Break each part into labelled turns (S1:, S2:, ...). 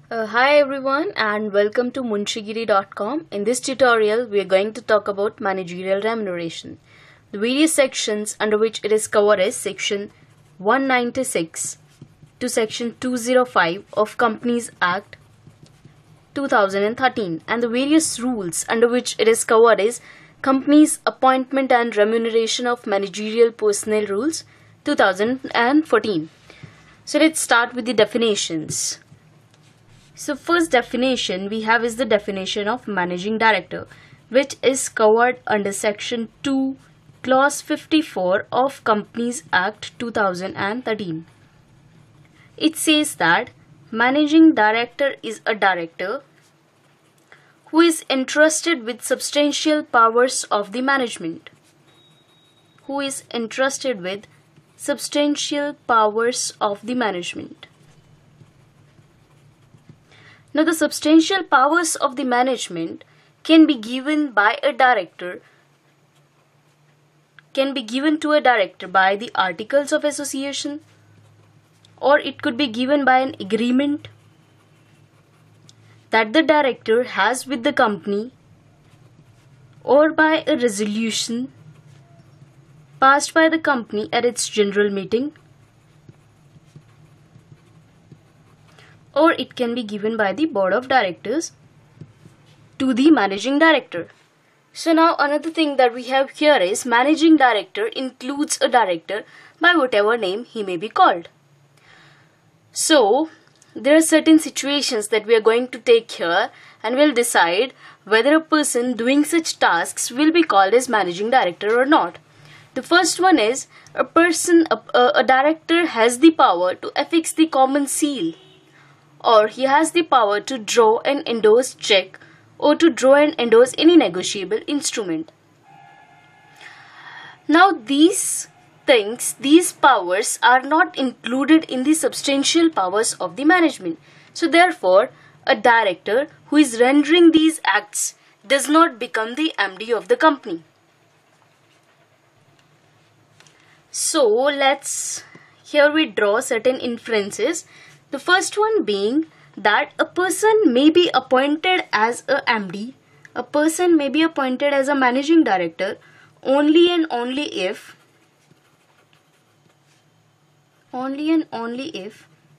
S1: Hi everyone and welcome to munshigiri.com. In this tutorial, we are going to talk about managerial remuneration. The various sections under which it is covered is section 196 to section 205 of Companies Act 2013, and the various rules under which it is covered is Companies Appointment and Remuneration of Managerial Personnel Rules 2014. So let's start with the definitions. So first definition we have is the definition of managing director, which is covered under section 2 clause 54 of Companies Act 2013. It says that managing director is a director who is entrusted with substantial powers of the management. Who is entrusted with substantial powers of the management. Now, the substantial powers of the management can be given by a director, by the Articles of Association, or it could be given by an agreement that the director has with the company, or by a resolution passed by the company at its general meeting, or it can be given by the board of directors to the managing director. So now another thing that we have here is managing director includes a director by whatever name he may be called. So there are certain situations that we are going to take here and we'll decide whether a person doing such tasks will be called as managing director or not. The first one is a director has the power to affix the common seal, or he has the power to draw and endorse check, or to draw and endorse any negotiable instrument. Now these powers are not included in the substantial powers of the management. So therefore, a director who is rendering these acts does not become the MD of the company. So here we draw certain inferences. The first one being that a person may be appointed as a MD, a person may be appointed as a managing director only and only if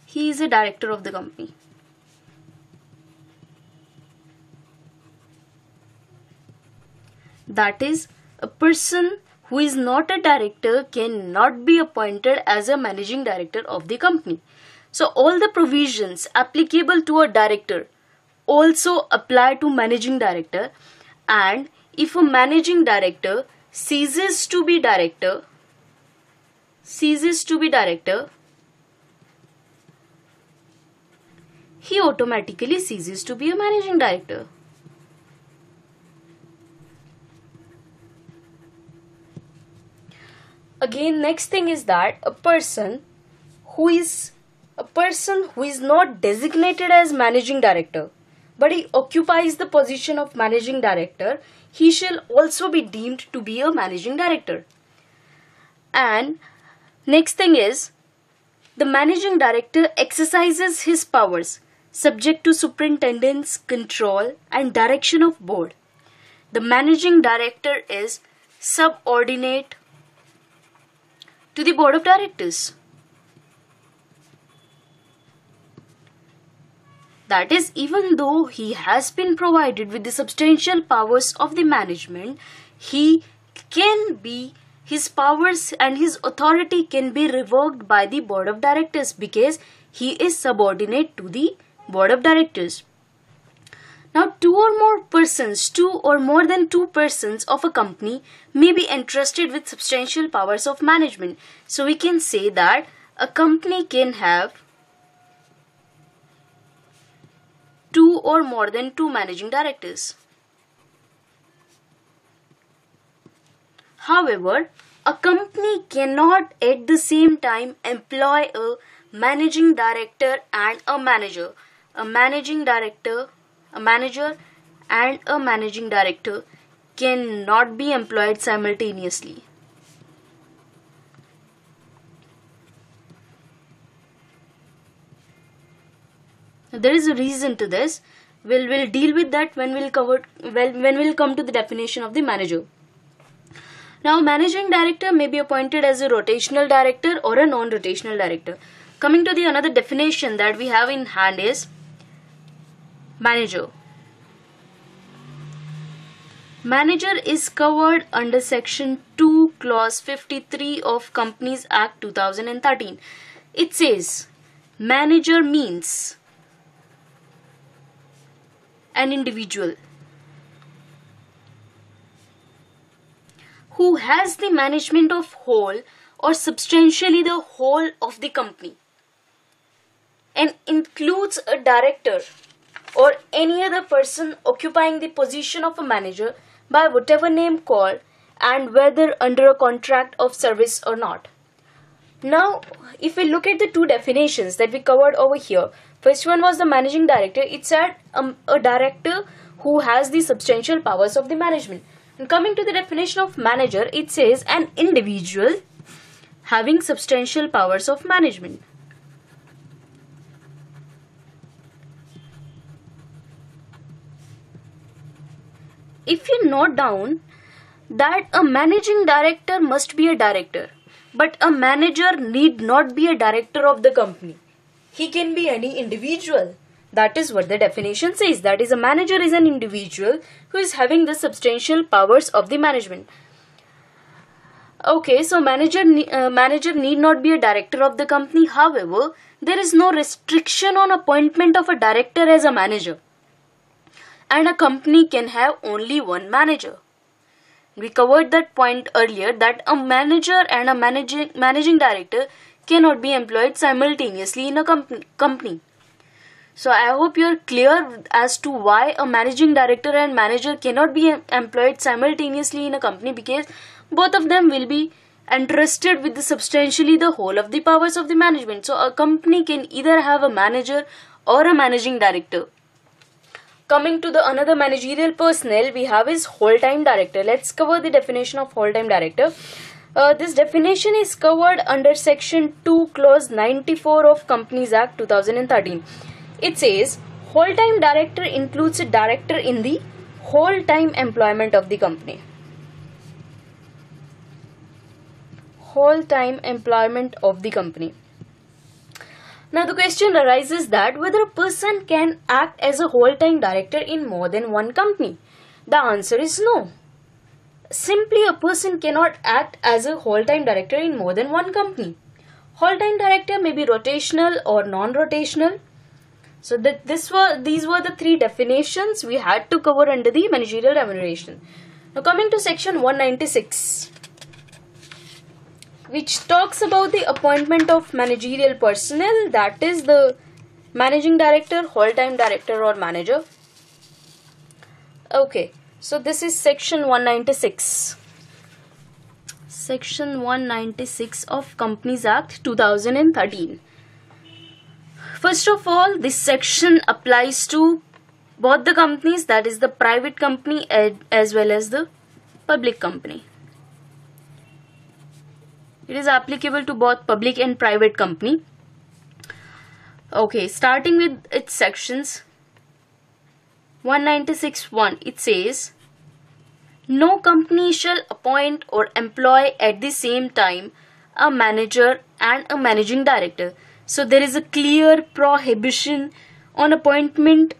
S1: he is a director of the company. That is, a person who is not a director cannot be appointed as a managing director of the company. So all the provisions applicable to a director also apply to managing director, and if a managing director ceases to be director, he automatically ceases to be a managing director. Again, next thing is that a person who is not designated as managing director, but he occupies the position of managing director, he shall also be deemed to be a managing director. And next thing is, the managing director exercises his powers subject to superintendence, control and direction of board. The managing director is subordinate to the board of directors. That is, even though he has been provided with the substantial powers of the management, his powers and his authority can be revoked by the board of directors because he is subordinate to the board of directors. Now, two or more than two persons of a company may be entrusted with substantial powers of management. So we can say that a company can have two or more than two managing directors. However, a company cannot at the same time employ a managing director and a manager. A manager and a managing director cannot be employed simultaneously. There is a reason to this. We'll deal with that when we'll come to the definition of the manager. Now, managing director may be appointed as a rotational director or a non-rotational director. Coming to the another definition that we have in hand is manager. Manager is covered under section 2 clause 53 of Companies Act 2013. It says manager means an individual who has the management of whole or substantially the whole of the company, and includes a director or any other person occupying the position of a manager by whatever name called, and whether under a contract of service or not. Now, if we look at the two definitions that we covered over here, first one was the managing director. It said a director who has the substantial powers of the management. And coming to the definition of manager, it says an individual having substantial powers of management. If you note down that a managing director must be a director, but a manager need not be a director of the company. He can be any individual. That is what the definition says. That is, a manager is an individual who is having the substantial powers of the management. Okay, so manager need not be a director of the company. However, there is no restriction on appointment of a director as a manager. And a company can have only one manager. We covered that point earlier, that a manager and a managing director cannot be employed simultaneously in a company. So I hope you are clear as to why a managing director and manager cannot be employed simultaneously in a company, because both of them will be entrusted with substantially the whole of the powers of the management. So a company can either have a manager or a managing director. Coming to the another managerial personnel we have is whole-time director. Let's cover the definition of whole-time director. This definition is covered under section 2 clause 94 of Companies Act 2013. It says whole-time director includes a director in the whole-time employment of the company. Whole-time employment of the company. Now the question arises that whether a person can act as a whole-time director in more than one company. The answer is no. Simply a person cannot act as a whole-time director in more than one company. Whole-time director may be rotational or non-rotational. So these were the three definitions we had to cover under the managerial remuneration. Now coming to section 196, which talks about the appointment of managerial personnel, that is the managing director, whole-time director or manager. Okay, so this is section 196. Section 196 of Companies Act 2013. First of all, this section applies to both the companies, that is the private company as well as the public company. It is applicable to both public and private company. Okay, starting with its sections. 196.1, it says, no company shall appoint or employ at the same time a manager and a managing director. So there is a clear prohibition on appointment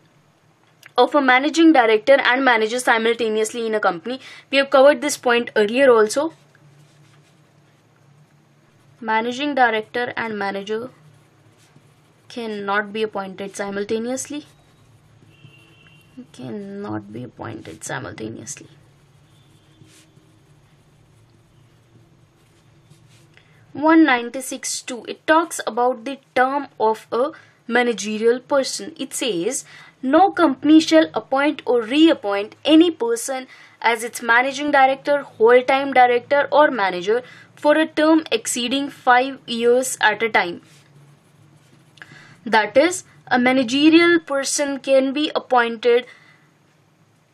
S1: of a managing director and manager simultaneously in a company. We have covered this point earlier also. Managing director and manager cannot be appointed simultaneously. Cannot be appointed simultaneously. (196.2), it talks about the term of a managerial person. It says, no company shall appoint or reappoint any person as its managing director, whole-time director or manager for a term exceeding 5 years at a time. That is, a managerial person can be appointed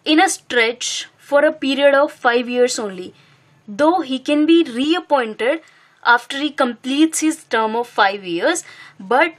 S1: in a stretch for a period of 5 years only, though he can be reappointed after he completes his term of 5 years, but